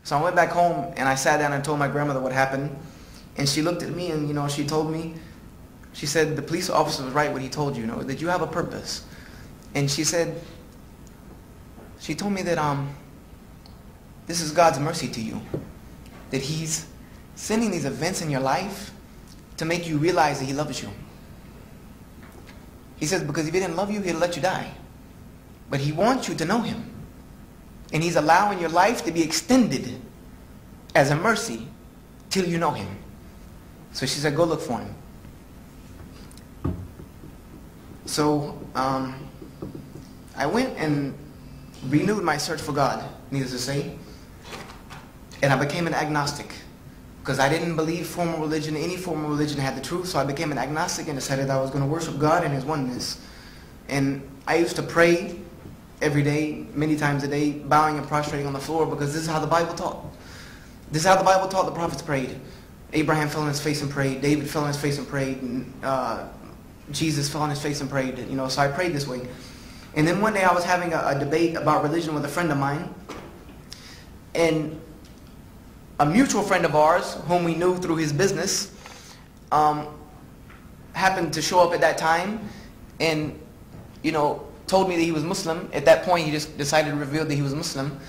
So I went back home and I sat down and told my grandmother what happened. And she looked at me and, she told me, she said, the police officer was right what he told you, that you have a purpose. And she said, she told me that this is God's mercy to you. That He's sending these events in your life to make you realize that He loves you. He says, because if He didn't love you, He'll let you die. But He wants you to know Him. And He's allowing your life to be extended as a mercy till you know Him. So she said, go look for Him. So I went and renewed my search for God, needless to say. And I became an agnostic. Because I didn't believe formal religion, any formal religion had the truth. So I became an agnostic and decided I was going to worship God and His oneness. And I used to pray every day, many times a day, bowing and prostrating on the floor, because this is how the Bible taught. This is how the Bible taught the prophets prayed. Abraham fell on his face and prayed. David fell on his face and prayed. Jesus fell on his face and prayed. So I prayed this way. And then one day I was having a debate about religion with a friend of mine. And a mutual friend of ours, whom we knew through his business, happened to show up at that time and, told me that he was Muslim. At that point, he just decided to reveal that he was Muslim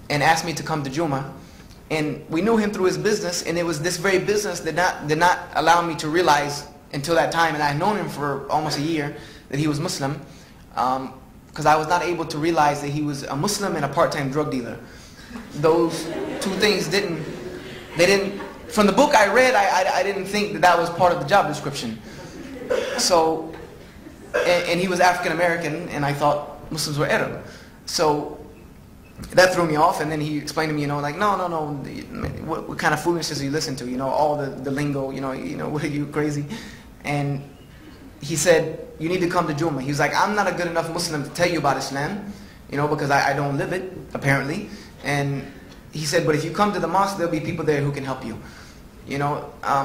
and asked me to come to Juma. And we knew him through his business, and it was this very business that did not allow me to realize until that time, and I had known him for almost a year, that he was Muslim, because I was not able to realize that he was a Muslim and a part-time drug dealer. Those two things from the book I read, I didn't think that was part of the job description. So, and he was African American, and I thought Muslims were Arab. So that threw me off, and then he explained to me, no, what kind of foolishness do you listen to? All the lingo, what are you, crazy? And he said, you need to come to Juma. He was like, I'm not a good enough Muslim to tell you about Islam, because I don't live it, apparently. And he said, but if you come to the mosque, there'll be people there who can help you.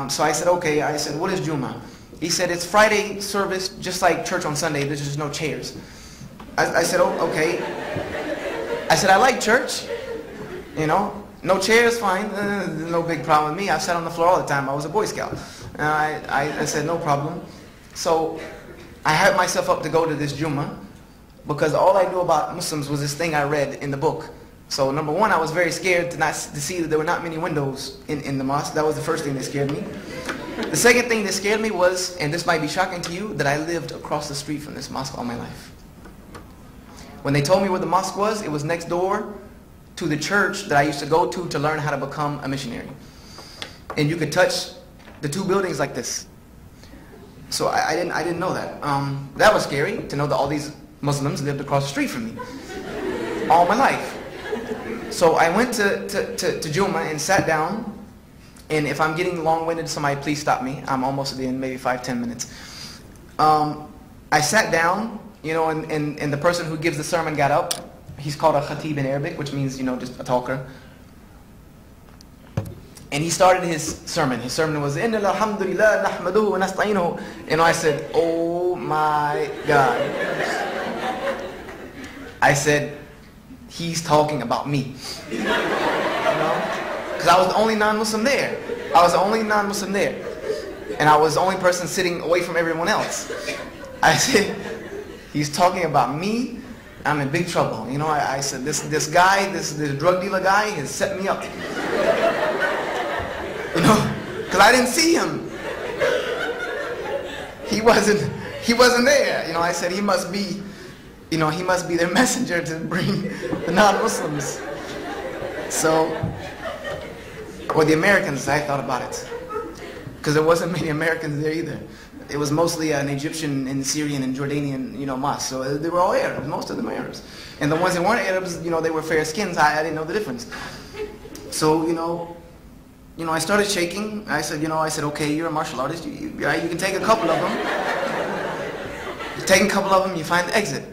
So I said, okay. I said, what is Juma? He said, it's Friday service, just like church on Sunday. There's just no chairs. I said, oh, okay. I said, I like church. No chairs, fine. No big problem with me. I sat on the floor all the time. I was a Boy Scout. I said, no problem. So I hyped myself up to go to this Juma because all I knew about Muslims was this thing I read in the book. So number one, I was very scared to see that there were not many windows in the mosque. That was the first thing that scared me. The second thing that scared me was, and this might be shocking to you, that I lived across the street from this mosque all my life. When they told me where the mosque was, it was next door to the church that I used to go to learn how to become a missionary. And you could touch the two buildings like this. So I didn't know that. That was scary, to know that all these Muslims lived across the street from me all my life. So I went to Juma and sat down. And if I'm getting long-winded, somebody please stop me. I'm almost at the end, maybe 5-10 minutes. I sat down, and the person who gives the sermon got up. He's called a khatib in Arabic, which means, just a talker. And he started his sermon. His sermon was, Inna alhamdulillah nahmaduhu wa nasta'inuhu. And I said, oh my God. I said, he's talking about me. Because I was the only non-Muslim there. And I was the only person sitting away from everyone else. I said, he's talking about me. I'm in big trouble. I said, this guy, this drug dealer guy has set me up. Because I didn't see him. He wasn't there. I said, he must be their messenger to bring the non-Muslims. So, or the Americans, I thought about it. Because there wasn't many Americans there either. It was mostly an Egyptian and Syrian and Jordanian, mosque. So they were all Arabs, most of them Arabs. And the ones that weren't Arabs, they were fair skins. I didn't know the difference. So, I started shaking. I said, okay, you're a martial artist. You can take a couple of them. You take a couple of them, you find the exit.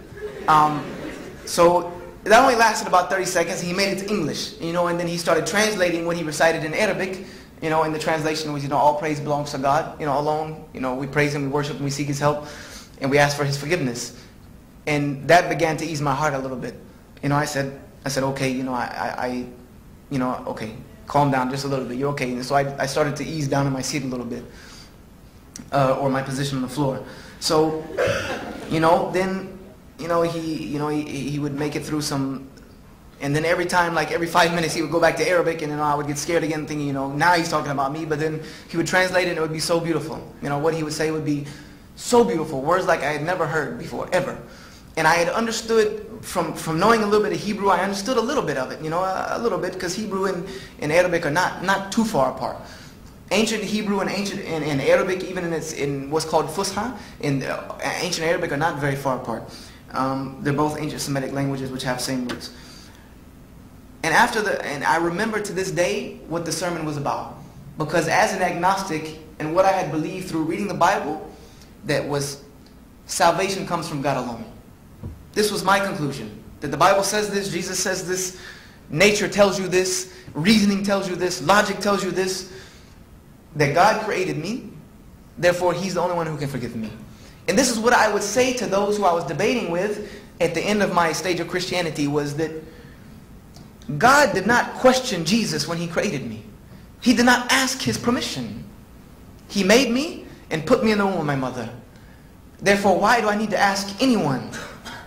So that only lasted about 30 seconds. He made it to English, and then he started translating what he recited in Arabic. And the translation was, all praise belongs to God, alone. We praise Him, we worship Him, we seek His help, and we ask for His forgiveness. And that began to ease my heart a little bit. I said, okay, you know, okay, calm down just a little bit. You're okay. And so I started to ease down in my seat a little bit, or my position on the floor. So, you know, then, you know, he would make it through some. And then every time, like every 5 minutes, he would go back to Arabic, and then I would get scared again, thinking, you know, now he's talking about me. But then he would translate it, and it would be so beautiful. You know, what he would say would be so beautiful, words like I had never heard before, ever. And I had understood, from knowing a little bit of Hebrew, I understood a little bit of it, you know, a little bit, because Hebrew and Arabic are not too far apart. Ancient Hebrew and and Arabic, even in what's called Fusha, in ancient Arabic, are not very far apart. They're both ancient Semitic languages which have same roots. And I remember to this day what the sermon was about. Because as an agnostic, and what I had believed through reading the Bible, that was salvation comes from God alone. This was my conclusion. That the Bible says this, Jesus says this, nature tells you this, reasoning tells you this, logic tells you this, that God created me, therefore He's the only one who can forgive me. And this is what I would say to those who I was debating with at the end of my stage of Christianity, was that God did not question Jesus when He created me. He did not ask His permission. He made me and put me in the womb of my mother. Therefore, why do I need to ask anyone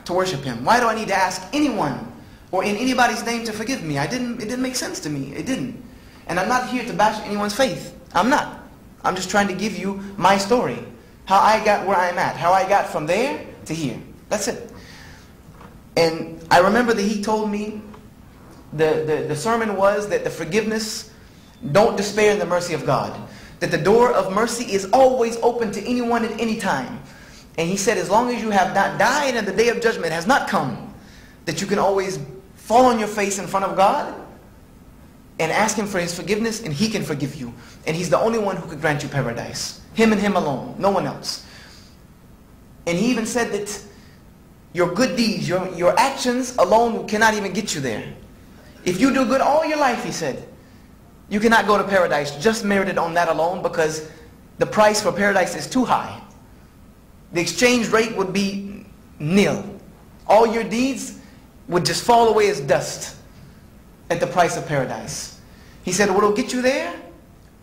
to worship Him? Why do I need to ask anyone or in anybody's name to forgive me? It didn't make sense to me. It didn't. And I'm not here to bash anyone's faith. I'm not. I'm just trying to give you my story. How I got where I'm at. How I got from there to here. That's it. And I remember that he told me, the sermon was that the forgiveness, don't despair in the mercy of God. That the door of mercy is always open to anyone at any time. And he said, as long as you have not died and the day of judgment has not come, that you can always fall on your face in front of God and ask Him for His forgiveness, and He can forgive you. And He's the only one who could grant you paradise. Him and Him alone, no one else. And he even said that your good deeds, your actions alone cannot even get you there. If you do good all your life, he said, you cannot go to paradise just merited on that alone, because the price for paradise is too high. The exchange rate would be nil. All your deeds would just fall away as dust at the price of paradise. He said what will get you there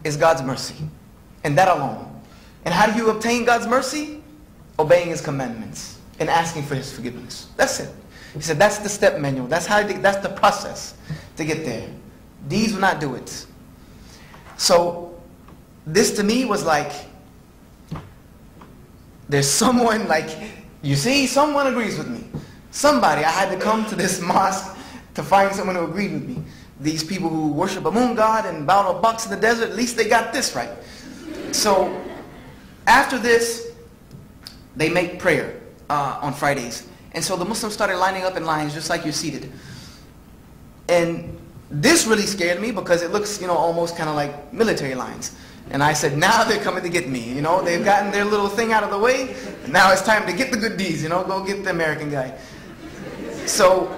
is God's mercy, and that alone. And how do you obtain God's mercy? Obeying His commandments and asking for His forgiveness. That's it. He said that's the step manual. That's the process to get there. Deeds will not do it. So this to me was like, there's someone, like, you see, someone agrees with me. Somebody, I had to come to this mosque to find someone who agreed with me. These people who worship a moon god and bow to a box in the desert, at least they got this right. So after this, they make prayer on Fridays. And so the Muslims started lining up in lines just like you're seated. And this really scared me because it looks, you know, almost kind of like military lines. And I said, now they're coming to get me. You know, they've gotten their little thing out of the way. And now it's time to get the good deeds, you know, go get the American guy. So,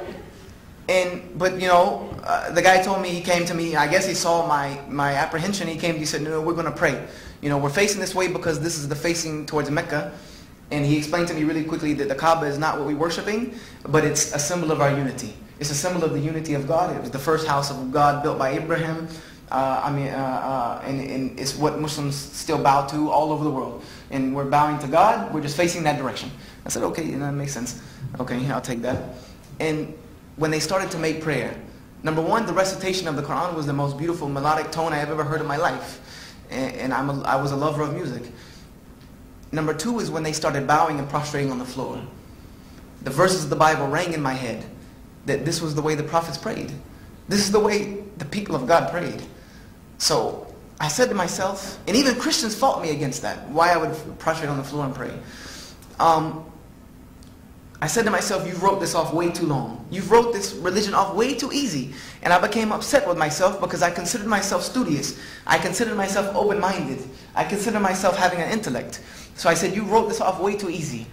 but you know, the guy told me, he came to me, I guess he saw my apprehension. He came to me, he said, no, we're going to pray. You know, we're facing this way because this is the facing towards Mecca. And he explained to me really quickly that the Kaaba is not what we're worshiping, but it's a symbol of our unity. It's a symbol of the unity of God. It was the first house of God built by Abraham. And it's what Muslims still bow to all over the world. And we're bowing to God. We're just facing that direction. I said, okay, that makes sense. Okay, I'll take that. And when they started to make prayer, number one, the recitation of the Quran was the most beautiful melodic tone I have ever heard in my life. And I was a lover of music. Number two is when they started bowing and prostrating on the floor. The verses of the Bible rang in my head that this was the way the prophets prayed. This is the way the people of God prayed. So I said to myself, and even Christians fought me against that, why I would prostrate on the floor and pray. I said to myself, you've wrote this off way too long. You've wrote this religion off way too easy. And I became upset with myself because I considered myself studious. I considered myself open-minded. I considered myself having an intellect. So I said, you wrote this off way too easy.